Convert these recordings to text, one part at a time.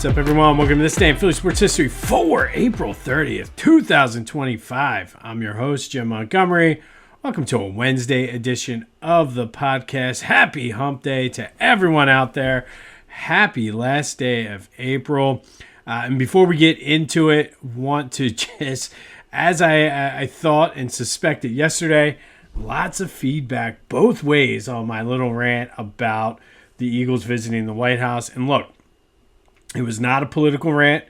What's up, everyone? Welcome to this day in Philly sports history for April 30th, 2025. I'm your host, Jim Montgomery. Welcome to a Wednesday edition of the podcast. Happy Humpday to everyone out there. Happy last day of April. And before we get into it, want to just, as I thought and suspected yesterday, lots of feedback both ways on my little rant about the Eagles visiting the White House. And look, it was not a political rant.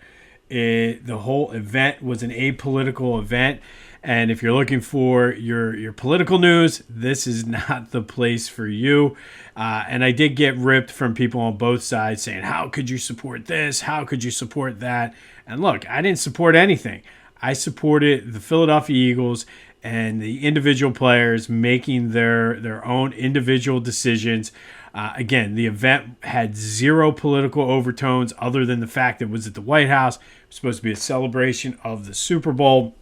The whole event was an apolitical event. And if you're looking for your political news, this is not the place for you. And I did get ripped from people on both sides saying, how could you support this? How could you support that? And look, I didn't support anything. I supported the Philadelphia Eagles and the individual players making their own individual decisions. Again, the event had zero political overtones other than the fact that it was at the White House. It was supposed to be a celebration of the Super Bowl.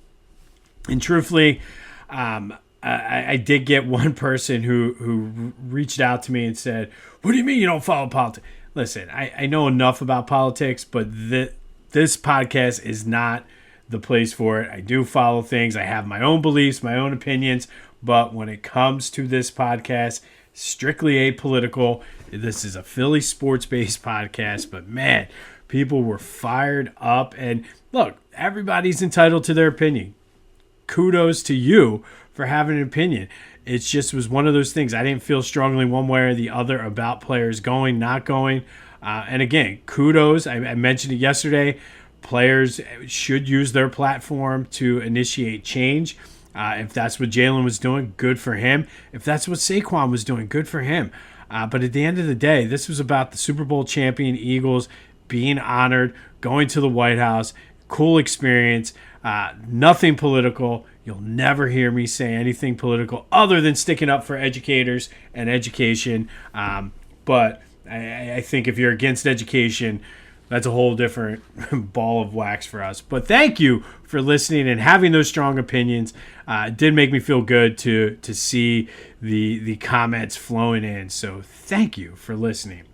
And truthfully, I did get one person who reached out to me and said, what do you mean you don't follow politics? Listen, I know enough about politics, but this podcast is not the place for it. I do follow things. I have my own beliefs, my own opinions. But when it comes to this podcast, strictly apolitical. This is a Philly sports-based podcast. But, man, people were fired up. And, look, everybody's entitled to their opinion. Kudos to you for having an opinion. It just was one of those things. I didn't feel strongly one way or the other about players going, not going. And again, kudos. I mentioned it yesterday. Players should use their platform to initiate change. If that's what Jalen was doing, good for him. If that's what Saquon was doing, good for him. But at the end of the day, this was about the Super Bowl champion Eagles being honored, going to the White House. Cool experience. Nothing political. You'll never hear me say anything political other than sticking up for educators and education. But I think if you're against education, that's a whole different ball of wax for us. But thank you for listening and having those strong opinions. It did make me feel good to see the comments flowing in. So thank you for listening.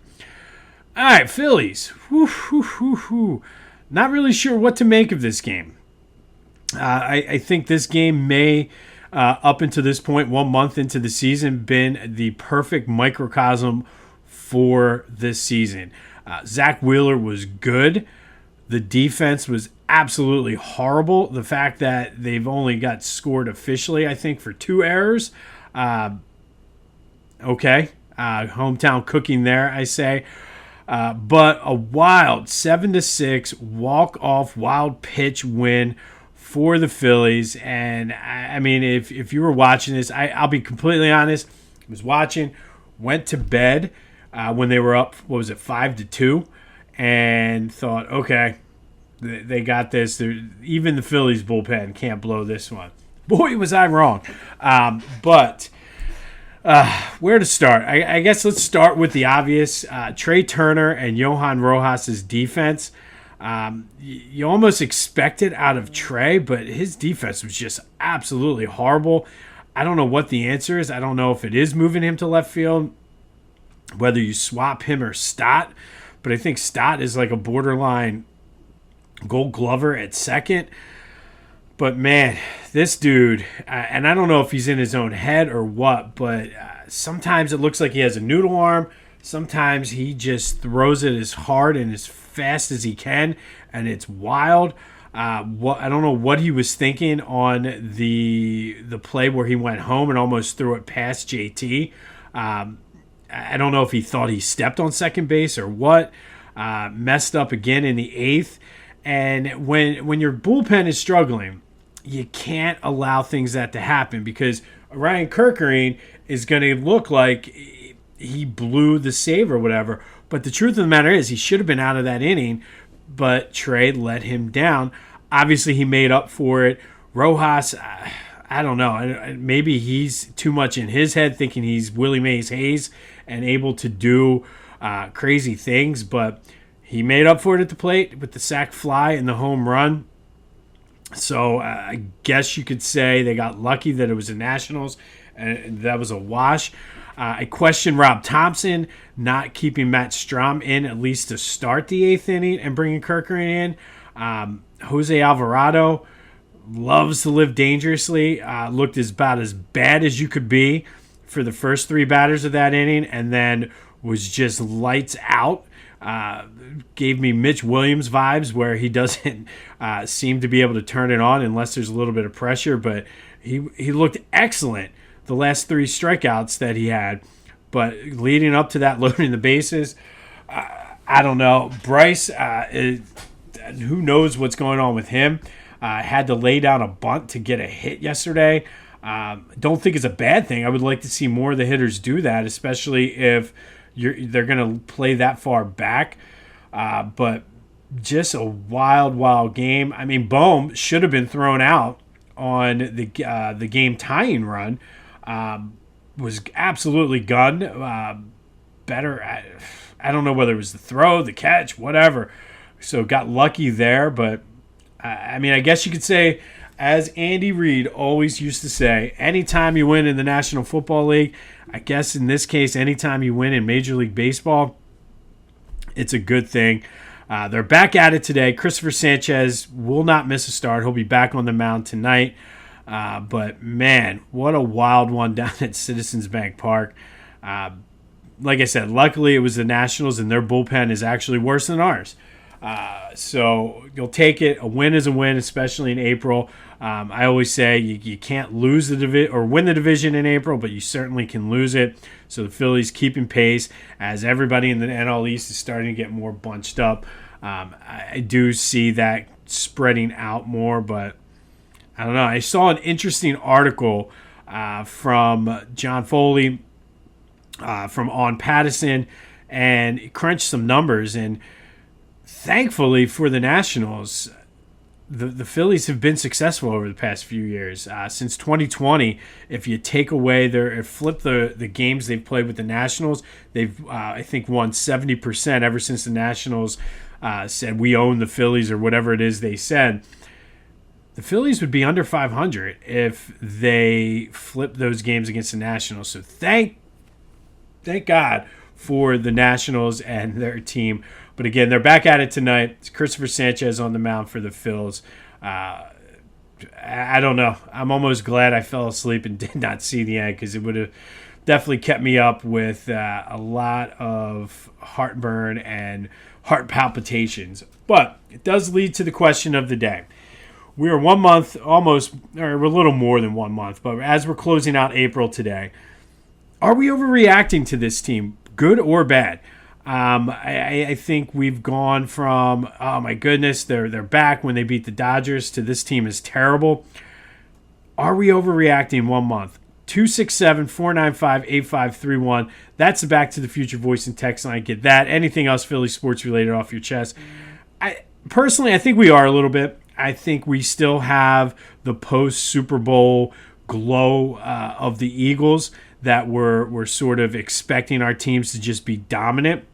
All right, Phillies. Not really sure what to make of this game. I think this game may, up until this point, 1 month into the season, been the perfect microcosm for this season. Zach Wheeler was good. The defense was absolutely horrible. The fact that they've only got scored officially, I think, for 2 errors. Hometown cooking there, I say. But a wild 7-6 walk-off wild pitch win for the Phillies. And, I mean, if you were watching this, I'll be completely honest. I was watching, went to bed when they were up, 5-2, and thought, okay, they got this. Even the Phillies bullpen can't blow this one. Boy, was I wrong. But where to start? I guess let's start with the obvious. Trey Turner and Johan Rojas' defense. You almost expect it out of Trey, but his defense was just absolutely horrible. I don't know what the answer is. I don't know if it is moving him to left field, whether you swap him or Stott. But I think Stott is like a borderline Gold Glover at second. But, man, this dude, and I don't know if he's in his own head or what, but sometimes it looks like he has a noodle arm. Sometimes he just throws it as hard and as fast as he can, and it's wild. I don't know what he was thinking on the play where he went home and almost threw it past JT. I don't know if he thought he stepped on second base or what. Messed up again in the 8th. And when your bullpen is struggling, you can't allow things that to happen, because Ryan Kerkering is going to look like he blew the save or whatever. But the truth of the matter is he should have been out of that inning, but Trey let him down. Obviously, he made up for it. Rojas, I don't know. Maybe he's too much in his head thinking he's Willie Mays Hayes and able to do crazy things, but he made up for it at the plate with the sac fly and the home run. So I guess you could say they got lucky that it was the Nationals and that was a wash. I question Rob Thompson not keeping Matt Strahm in at least to start the 8th inning and bringing Kerkering in. Jose Alvarado loves to live dangerously. Looked about as bad as you could be for the first 3 batters of that inning, and then was just lights out. Gave me Mitch Williams vibes, where he doesn't seem to be able to turn it on unless there's a little bit of pressure. But he looked excellent the last 3 strikeouts that he had. But leading up to that, loading the bases, I don't know. Bryce, who knows what's going on with him? Had to lay down a bunt to get a hit yesterday. Don't think it's a bad thing. I would like to see more of the hitters do that, especially if they're going to play that far back. But just a wild game. I mean, Bohm should have been thrown out on the game tying run. Was absolutely gunned. Better. I don't know whether it was the throw, the catch, whatever. So got lucky there. But, I mean, I guess you could say, as Andy Reid always used to say, anytime you win in the National Football League, I guess in this case, anytime you win in Major League Baseball, it's a good thing. They're back at it today. Christopher Sanchez will not miss a start. He'll be back on the mound tonight. But, man, what a wild one down at Citizens Bank Park. Like I said, luckily it was the Nationals, and their bullpen is actually worse than ours. So you'll take it. A win is a win, especially in April. I always say you can't lose the division or win the division in April, but you certainly can lose it. So the Phillies keeping pace as everybody in the NL East is starting to get more bunched up. I do see that spreading out more, but I don't know. I saw an interesting article from John Foley from On Pattison, and it crunched some numbers. And thankfully for the Nationals, the Phillies have been successful over the past few years. Since 2020, if you take away flip the games they've played with the Nationals, they've, I think, won 70% ever since the Nationals said we own the Phillies or whatever it is they said. The Phillies would be under 500 if they flipped those games against the Nationals. So thank God for the Nationals and their team. But again, they're back at it tonight. It's Christopher Sanchez on the mound for the Phils. I don't know. I'm almost glad I fell asleep and did not see the end, because it would have definitely kept me up with a lot of heartburn and heart palpitations. But it does lead to the question of the day. We are 1 month, almost, or a little more than 1 month, but as we're closing out April today, are we overreacting to this team, good or bad? I think we've gone from, oh my goodness, they're back when they beat the Dodgers, to this team is terrible. Are we overreacting 1 month? 267-495-8531. That's the Back to the Future voice and text line. Get that. Anything else Philly sports related off your chest? Personally, I think we are a little bit. I think we still have the post-Super Bowl glow of the Eagles that we're sort of expecting our teams to just be dominant.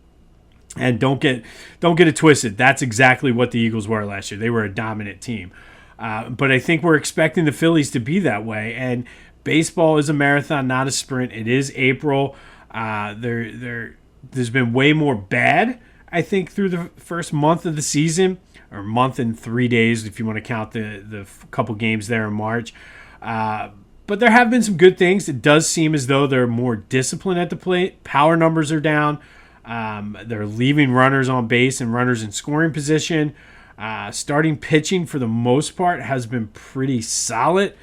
And don't get it twisted. That's exactly what the Eagles were last year. They were a dominant team. But I think we're expecting the Phillies to be that way. And baseball is a marathon, not a sprint. It is April. There's been way more bad, I think, through the first month of the season, or month and 3 days if you want to count the couple games there in March. But there have been some good things. It does seem as though they're more disciplined at the plate. Power numbers are down. They're leaving runners on base and runners in scoring position. Starting pitching, for the most part, has been pretty solid.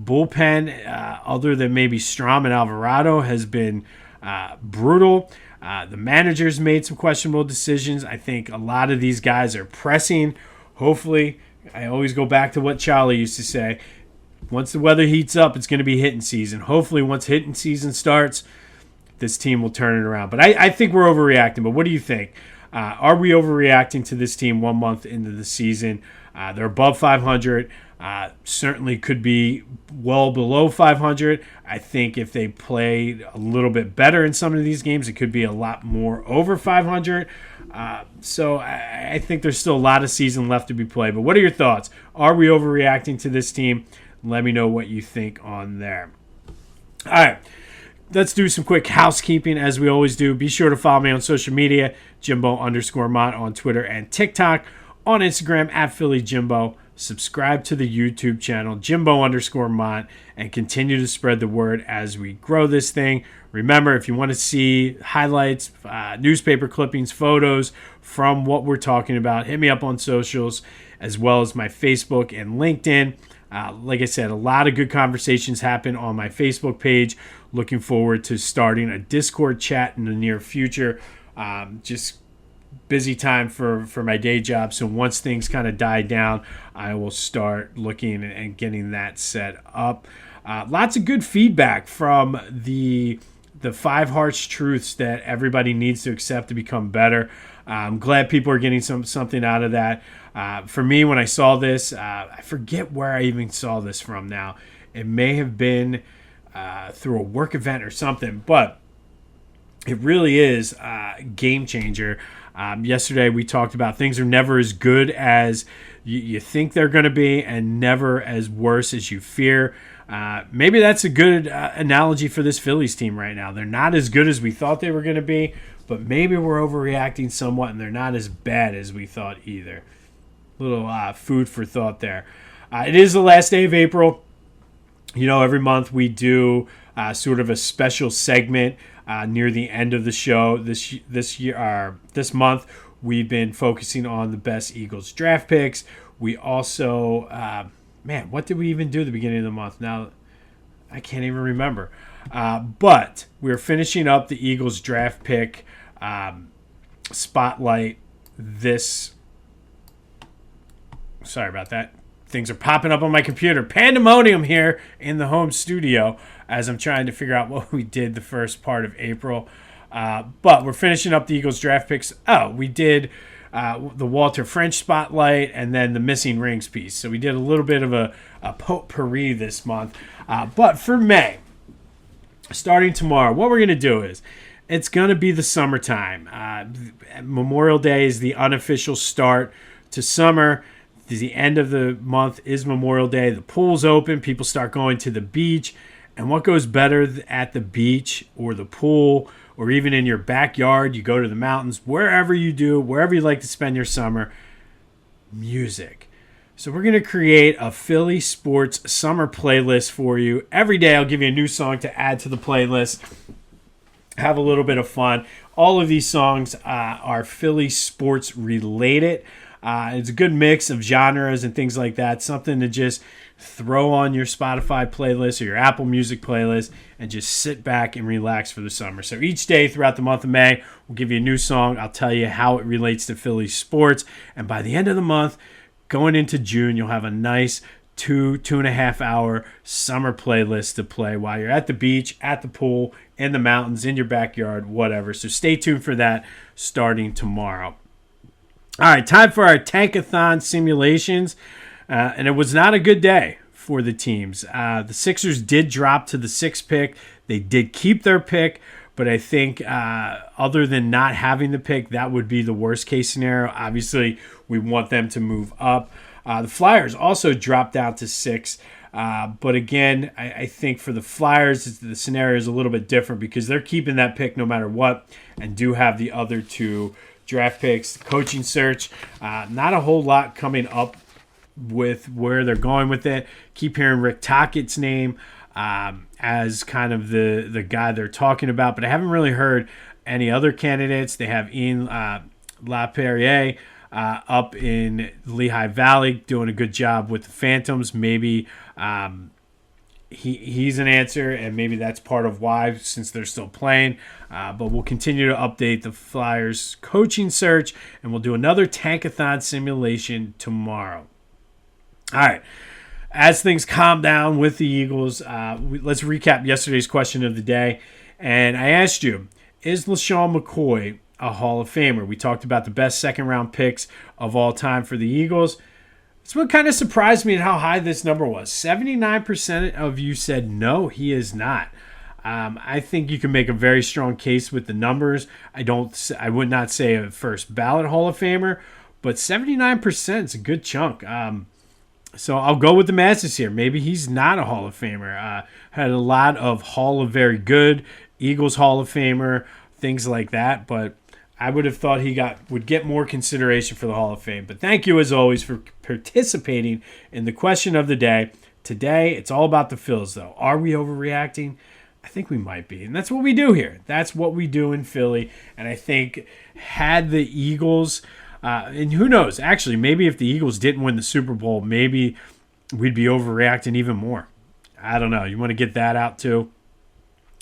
Bullpen, other than maybe Strahm and Alvarado, has been brutal. The manager's made some questionable decisions. I think a lot of these guys are pressing. Hopefully, I always go back to what Charlie used to say. Once the weather heats up, it's going to be hitting season. Hopefully, once hitting season starts, this team will turn it around. But I think we're overreacting. But what do you think? Are we overreacting to this team 1 month into the season? They're above 500. Certainly could be well below 500. I think if they played a little bit better in some of these games, it could be a lot more over 500. So I think there's still a lot of season left to be played. But what are your thoughts? Are we overreacting to this team? Let me know what you think on there. All right. Let's do some quick housekeeping as we always do. Be sure to follow me on social media, Jimbo_Mott on Twitter and TikTok. On Instagram, @PhillyJimbo. Subscribe to the YouTube channel, Jimbo_Mott, and continue to spread the word as we grow this thing. Remember, if you want to see highlights, newspaper clippings, photos from what we're talking about, hit me up on socials as well as my Facebook and LinkedIn. Like I said, a lot of good conversations happen on my Facebook page. Looking forward to starting a Discord chat in the near future. Just busy time for my day job. So once things kind of die down, I will start looking and getting that set up. Lots of good feedback from the 5 harsh truths that everybody needs to accept to become better. I'm glad people are getting something out of that. For me, when I saw this, I forget where I even saw this from now. It may have been through a work event or something, but it really is a game changer. Yesterday, we talked about things are never as good as you think they're going to be and never as worse as you fear. Maybe that's a good analogy for this Phillies team right now. They're not as good as we thought they were going to be, but maybe we're overreacting somewhat, and they're not as bad as we thought either. Little food for thought there. It is the last day of April. You know, every month we do sort of a special segment near the end of the show. This month we've been focusing on the best Eagles draft picks. We also, what did we even do at the beginning of the month? Now, I can't even remember. But we're finishing up the Eagles draft pick spotlight this. Sorry about that. Things are popping up on my computer. Pandemonium here in the home studio as I'm trying to figure out what we did the first part of April. But we're finishing up the Eagles draft picks. Oh, we did the Walter French spotlight and then the missing rings piece. So we did a little bit of a potpourri this month. But for May, starting tomorrow, what we're going to do is it's going to be the summertime. Memorial Day is the unofficial start to summer. The end of the month is Memorial Day. The pool's open. People start going to the beach. And what goes better at the beach or the pool or even in your backyard? You go to the mountains, wherever you like to spend your summer, music. So we're going to create a Philly sports summer playlist for you. Every day I'll give you a new song to add to the playlist. Have a little bit of fun. All of these songs are Philly sports related. It's a good mix of genres and things like that. Something to just throw on your Spotify playlist or your Apple Music playlist and just sit back and relax for the summer. So each day throughout the month of May, we'll give you a new song. I'll tell you how it relates to Philly sports. And by the end of the month, going into June, you'll have a nice 2.5 hour summer playlist to play while you're at the beach, at the pool, in the mountains, in your backyard, whatever. So stay tuned for that starting tomorrow. All right, time for our Tankathon simulations. And it was not a good day for the teams. The Sixers did drop to the 6th pick. They did keep their pick, but I think other than not having the pick, that would be the worst case scenario. Obviously, we want them to move up. The Flyers also dropped down to 6. But again, I think for the Flyers, the scenario is a little bit different because they're keeping that pick no matter what and do have the other 2 draft picks. The coaching search, not a whole lot coming up with where they're going with it. Keep hearing Rick Tockett's name as kind of the guy they're talking about, but I haven't really heard any other candidates. They have Ian LaPerriere up in Lehigh Valley doing a good job with the Phantoms. Maybe he's an answer, and maybe that's part of why, since they're still playing. But we'll continue to update the Flyers coaching search, and we'll do another Tankathon simulation tomorrow. All right. As things calm down with the Eagles, let's recap yesterday's question of the day. And I asked you, is LaShawn McCoy a Hall of Famer? We talked about the best second-round picks of all time for the Eagles. It's what kind of surprised me at how high this number was. 79% of you said no, he is not. I think you can make a very strong case with the numbers. I would not say a first ballot Hall of Famer, but 79% is a good chunk. So I'll go with the masses here. Maybe he's not a Hall of Famer. Had a lot of Hall of Very Good, Eagles Hall of Famer, things like that. But I would have thought he would get more consideration for the Hall of Fame. But thank you, as always, for participating in the question of the day. Today, it's all about the Phils, though. Are we overreacting? I think we might be. And that's what we do here. That's what we do in Philly. And I think had the Eagles... and who knows? Actually, maybe if the Eagles didn't win the Super Bowl, maybe we'd be overreacting even more. I don't know. You want to get that out too?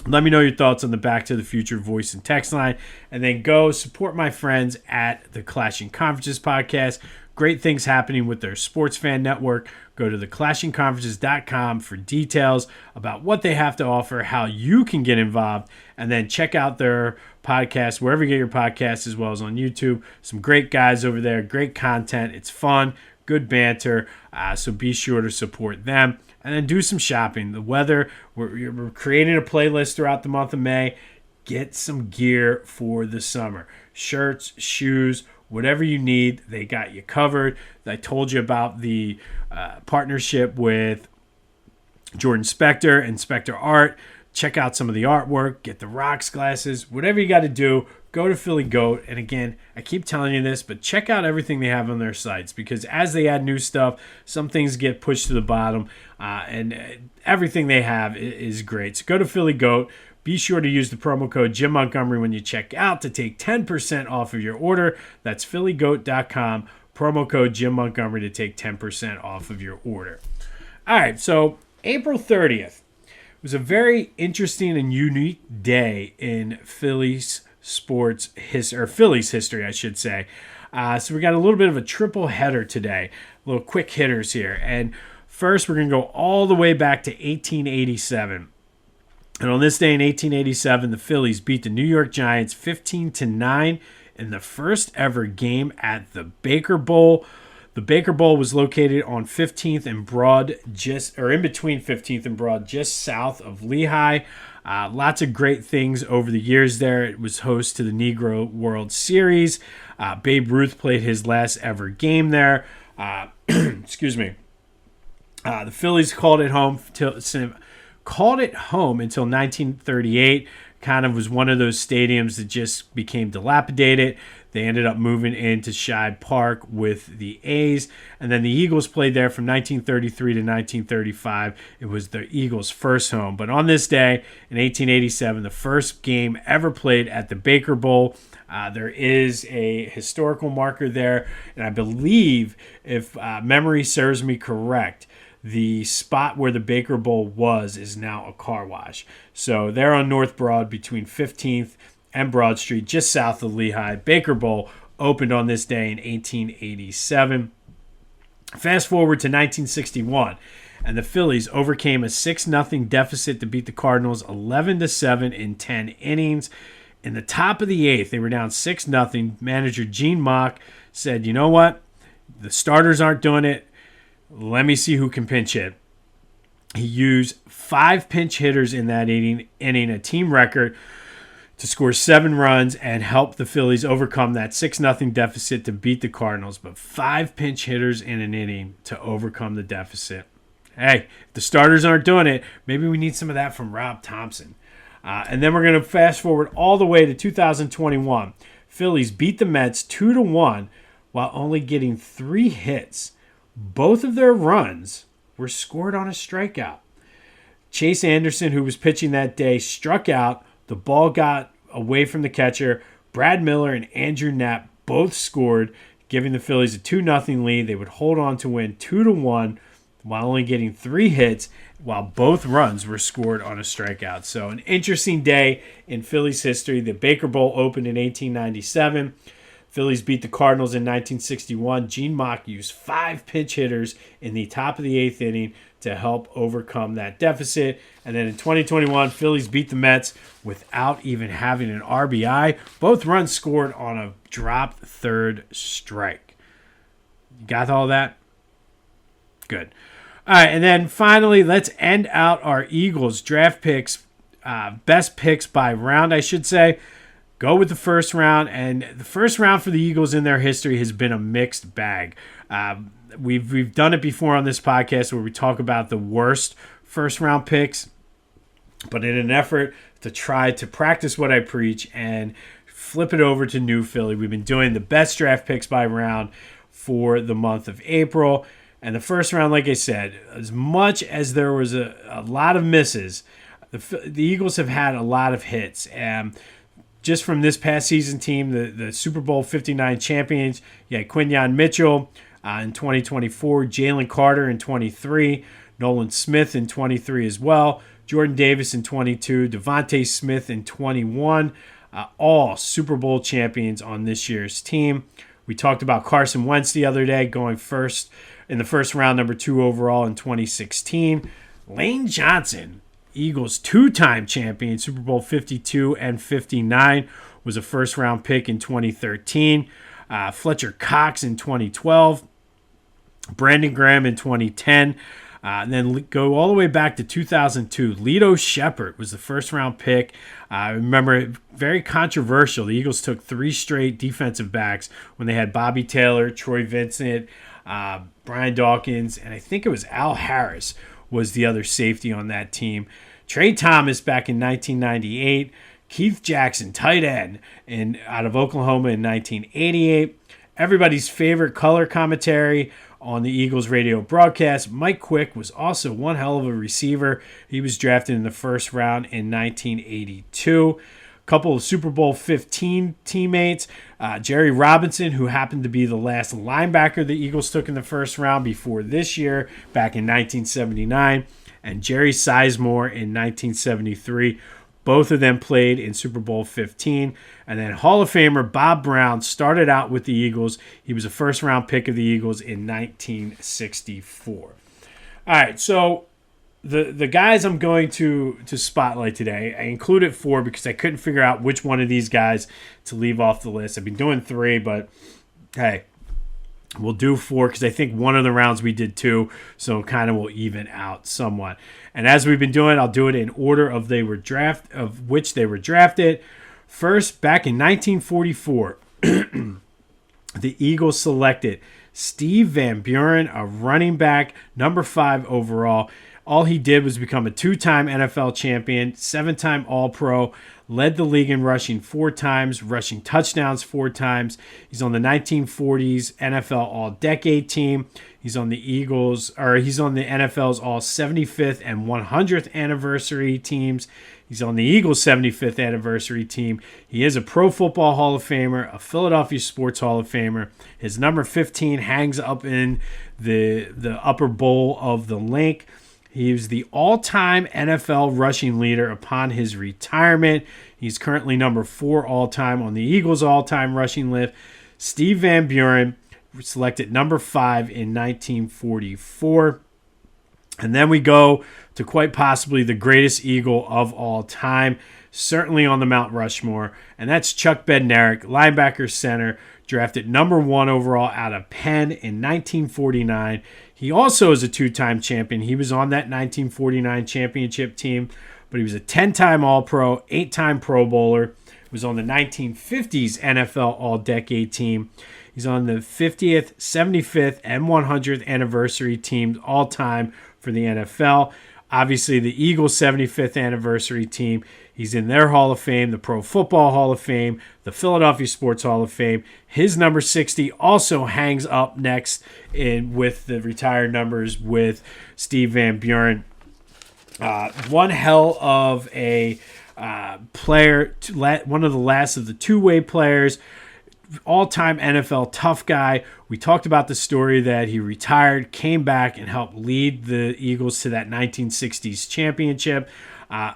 Let me know your thoughts on the Back to the Future voice and text line. And then go support my friends at the Clashing Conferences podcast. Great things happening with their sports fan network. Go to theclashingconferences.com for details about what they have to offer, how you can get involved, and then check out their podcast wherever you get your podcasts, as well as on YouTube. Some great guys over there, great content. It's fun, good banter, so be sure to support them. And then do some shopping. The weather, we're creating a playlist throughout the month of May. Get some gear for the summer. Shirts, shoes, whatever you need, they got you covered. I told you about the partnership with Jordan Spector and Spector Art. Check out some of the artwork. Get the rocks glasses. Whatever you got to do, go to Philly Goat. And again, I keep telling you this, but check out everything they have on their sites, because as they add new stuff, some things get pushed to the bottom, and everything they have is great. So go to Philly Goat. Be sure to use the promo code Jim Montgomery when you check out to take 10% off of your order. That's phillygoat.com. Promo code Jim Montgomery to take 10% off of your order. All right, so April 30th was a very interesting and unique day in Phillies history, I should say. So we got a little bit of a triple header today, little quick hitters here. And first, we're going to go all the way back to 1887. And on this day in 1887, the Phillies beat the New York Giants 15-9 in the first ever game at the Baker Bowl. The Baker Bowl was located on 15th and Broad, in between 15th and Broad, just south of Lehigh. Lots of great things over the years there. It was host to the Negro World Series. Babe Ruth played his last ever game there. Excuse me. The Phillies called it home until 1938. Kind of was one of those stadiums that just became dilapidated. They ended up moving into Shibe Park with the A's. And then the Eagles played there from 1933 to 1935. It was the Eagles' first home. But on this day, in 1887, the first game ever played at the Baker Bowl. There is a historical marker there. And I believe, if memory serves me correct, the spot where the Baker Bowl was is now a car wash. So they're on North Broad between 15th and Broad Street, just south of Lehigh. Baker Bowl opened on this day in 1887. Fast forward to 1961, and the Phillies overcame a 6-0 deficit to beat the Cardinals 11-7 in 10 innings. In the top of the eighth, they were down 6-0. Manager Gene Mock said, you know what? The starters aren't doing it. Let me see who can pinch hit. He used 5 pinch hitters in that inning, a team record, to score 7 runs and help the Phillies overcome that 6-0 deficit to beat the Cardinals. But 5 pinch hitters in an inning to overcome the deficit. Hey, if the starters aren't doing it, maybe we need some of that from Rob Thompson. And then we're going to fast forward all the way to 2021. Phillies beat the Mets 2-1 while only getting 3 hits. Both of their runs were scored on a strikeout. Chase Anderson, who was pitching that day, struck out. The ball got away from the catcher. Brad Miller and Andrew Knapp both scored, giving the Phillies a 2-0 lead. They would hold on to win 2-1 while only getting 3 hits, while both runs were scored on a strikeout. So an interesting day in Phillies history. The Baker Bowl opened in 1897. Phillies beat the Cardinals in 1961. Gene Mock used 5 pinch hitters in the top of the 8th inning to help overcome that deficit. And then in 2021, Phillies beat the Mets without even having an RBI. Both runs scored on a dropped third strike. You got all that? Good. All right, and then finally, let's end out our Eagles draft picks, best picks by round, I should say. Go with the first round, and the first round for the Eagles in their history has been a mixed bag. we've done it before on this podcast where we talk about the worst first round picks, but in an effort to try to practice what I preach and flip it over to New Philly, we've been doing the best draft picks by round for the month of April. And the first round, like I said, as much as there was a lot of misses, the Eagles have had a lot of hits. Just from this past season team, the Super Bowl 59 champions, you had Quinyon Mitchell in 2024, Jalen Carter in 23, Nolan Smith in 23 as well, Jordan Davis in 22, Devontae Smith in 21, all Super Bowl champions on this year's team. We talked about Carson Wentz the other day going first in the first round, number 2 overall in 2016. Lane Johnson, Eagles two-time champion, Super Bowl 52 and 59, was a first-round pick in 2013. Fletcher Cox in 2012. Brandon Graham in 2010. And then go all the way back to 2002. Lito Shepherd was the first-round pick. I remember, very controversial. The Eagles took 3 straight defensive backs when they had Bobby Taylor, Troy Vincent, Brian Dawkins, and I think it was Al Harris was the other safety on that team. Trey Thomas back in 1998. Keith Jackson, tight end, out of Oklahoma in 1988. Everybody's favorite color commentary on the Eagles radio broadcast, Mike Quick, was also one hell of a receiver. He was drafted in the first round in 1982. A couple of Super Bowl 15 teammates, Jerry Robinson, who happened to be the last linebacker the Eagles took in the first round before this year, back in 1979, and Jerry Sizemore in 1973. Both of them played in Super Bowl 15. And then Hall of Famer Bob Brown started out with the Eagles. He was a first-round pick of the Eagles in 1964. All right, so the guys I'm going to spotlight today, I included 4 because I couldn't figure out which one of these guys to leave off the list. I've been doing 3, but hey, we'll do 4 because I think one of the rounds we did 2, so kind of will even out somewhat. And as we've been doing, I'll do it in order of which they were drafted. First, back in 1944, the Eagles selected Steve Van Buren, a running back, number 5 overall. All he did was become a 2-time NFL champion, 7-time All-Pro, led the league in rushing 4 times, rushing touchdowns 4 times. He's on the 1940s NFL All-Decade team. He's on the NFL's All 75th and 100th anniversary teams. He's on the Eagles' 75th anniversary team. He is a Pro Football Hall of Famer, a Philadelphia Sports Hall of Famer. His number 15 hangs up in the upper bowl of the link. He was the all-time NFL rushing leader upon his retirement. He's currently number 4 all-time on the Eagles' all-time rushing list. Steve Van Buren, selected number 5 in 1944. And then we go to quite possibly the greatest Eagle of all time, certainly on the Mount Rushmore, and that's Chuck Bednarik, linebacker center, drafted number 1 overall out of Penn in 1949. He also is a 2-time champion. He was on that 1949 championship team, but he was a 10-time All-Pro, 8-time Pro Bowler. He was on the 1950s NFL All-Decade team. He's on the 50th, 75th, and 100th anniversary teams all time for the NFL. Obviously, the Eagles' 75th anniversary team. He's in their Hall of Fame, the Pro Football Hall of Fame, the Philadelphia Sports Hall of Fame. His number 60 also hangs up next with the retired numbers with Steve Van Buren. One hell of a player, one of the last of the two-way players. All-time NFL tough guy. We talked about the story that he retired, came back, and helped lead the Eagles to that 1960s championship.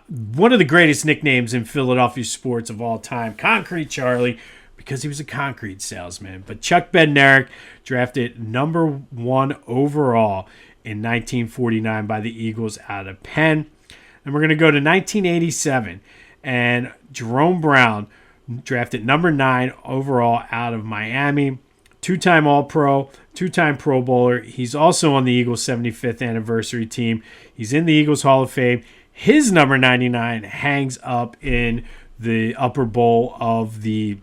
One of the greatest nicknames in Philadelphia sports of all time, Concrete Charlie, because he was a concrete salesman. But Chuck Bednarik, drafted number 1 overall in 1949 by the Eagles out of Penn. And we're going to go to 1987, and Jerome Brown, drafted number 9 overall out of Miami. 2-time All-Pro, 2-time Pro Bowler. He's also on the Eagles' 75th anniversary team. He's in the Eagles Hall of Fame. His number 99 hangs up in the upper bowl of the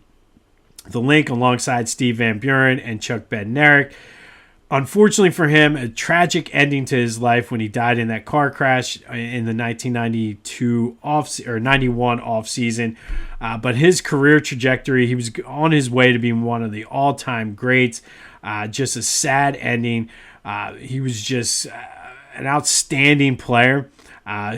link alongside Steve Van Buren and Chuck Bednarik. Unfortunately for him, a tragic ending to his life when he died in that car crash in the 1992 91 off season. But his career trajectory, he was on his way to being one of the all-time greats. Just a sad ending. He was just an outstanding player.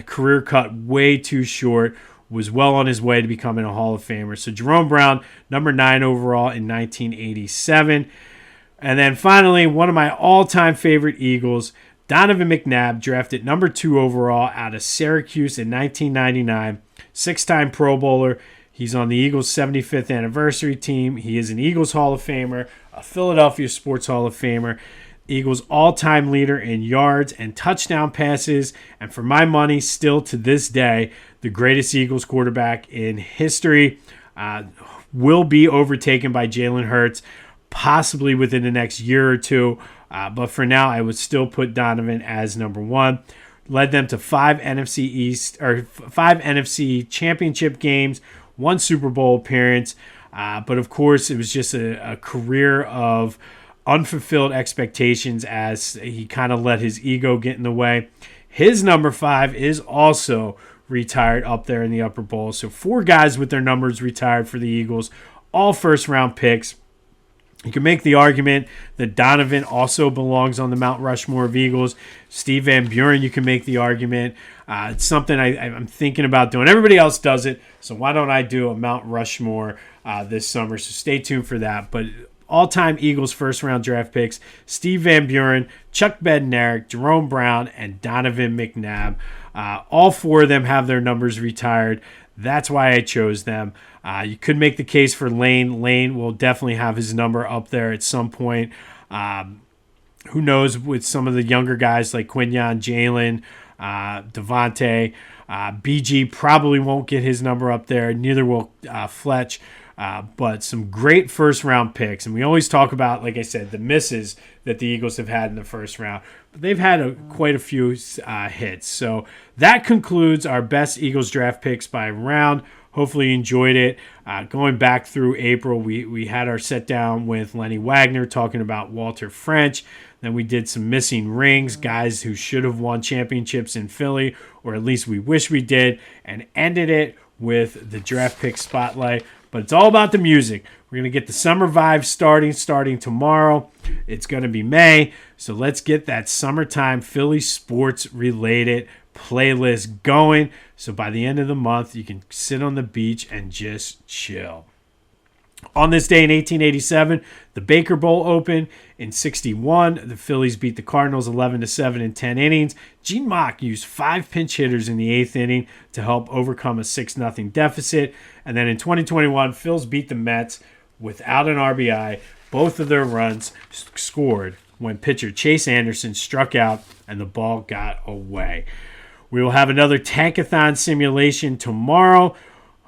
Career cut way too short. Was well on his way to becoming a Hall of Famer. So Jerome Brown, number 9 overall in 1987. And then finally, one of my all-time favorite Eagles, Donovan McNabb, drafted number 2 overall out of Syracuse in 1999. 6-time Pro Bowler. He's on the Eagles' 75th anniversary team. He is an Eagles Hall of Famer, a Philadelphia Sports Hall of Famer, Eagles all-time leader in yards and touchdown passes, and for my money, still to this day, the greatest Eagles quarterback in history. Will be overtaken by Jalen Hurts, possibly within the next year or two. But for now, I would still put Donovan as number 1. Led them to 5 NFC championship games, 1 Super Bowl appearance. But of course, it was just a career of unfulfilled expectations as he kind of let his ego get in the way. His number 5 is also retired up there in the upper bowl. So 4 guys with their numbers retired for the Eagles, all first-round picks. You can make the argument that Donovan also belongs on the Mount Rushmore of Eagles. Steve Van Buren, you can make the argument. It's something I'm thinking about doing. Everybody else does it, so why don't I do a Mount Rushmore this summer? So stay tuned for that. But all-time Eagles first-round draft picks, Steve Van Buren, Chuck Bednarik, Jerome Brown, and Donovan McNabb. All 4 of them have their numbers retired. That's why I chose them. You could make the case for Lane. Lane will definitely have his number up there at some point. Who knows with some of the younger guys like Quinyon, Jalen, Devontae. BG probably won't get his number up there. Neither will Fletch. But some great first-round picks. And we always talk about, like I said, the misses that the Eagles have had in the first round. But they've had quite a few hits. So that concludes our best Eagles draft picks by round. Hopefully you enjoyed it. Going back through April, we had our sit down with Lenny Wagner talking about Walter French. Then we did some missing rings, guys who should have won championships in Philly, or at least we wish we did, and ended it with the draft pick spotlight. But it's all about the music. We're going to get the summer vibe starting tomorrow. It's going to be May, so let's get that summertime Philly sports-related playlist going. So by the end of the month, you can sit on the beach and just chill. On this day in 1887, the Baker Bowl opened. In 61, the Phillies beat the Cardinals 11-7 in 10 innings. Gene Mauch used 5 pinch hitters in the 8th inning to help overcome a 6-0 deficit. And then in 2021, Phils beat the Mets without an RBI. Both of their runs scored when pitcher Chase Anderson struck out and the ball got away. We will have another Tankathon simulation tomorrow.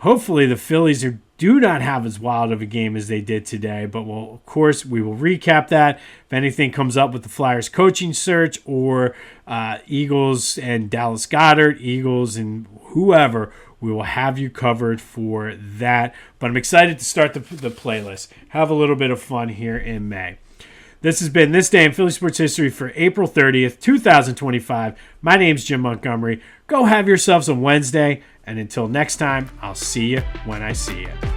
Hopefully the Phillies do not have as wild of a game as they did today, but of course, we will recap that. If anything comes up with the Flyers coaching search or Eagles and Dallas Goedert, Eagles and whoever, we will have you covered for that. But I'm excited to start the playlist. Have a little bit of fun here in May. This has been This Day in Philly Sports History for April 30th, 2025. My name's Jim Montgomery. Go have yourselves a Wednesday, and until next time, I'll see you when I see you.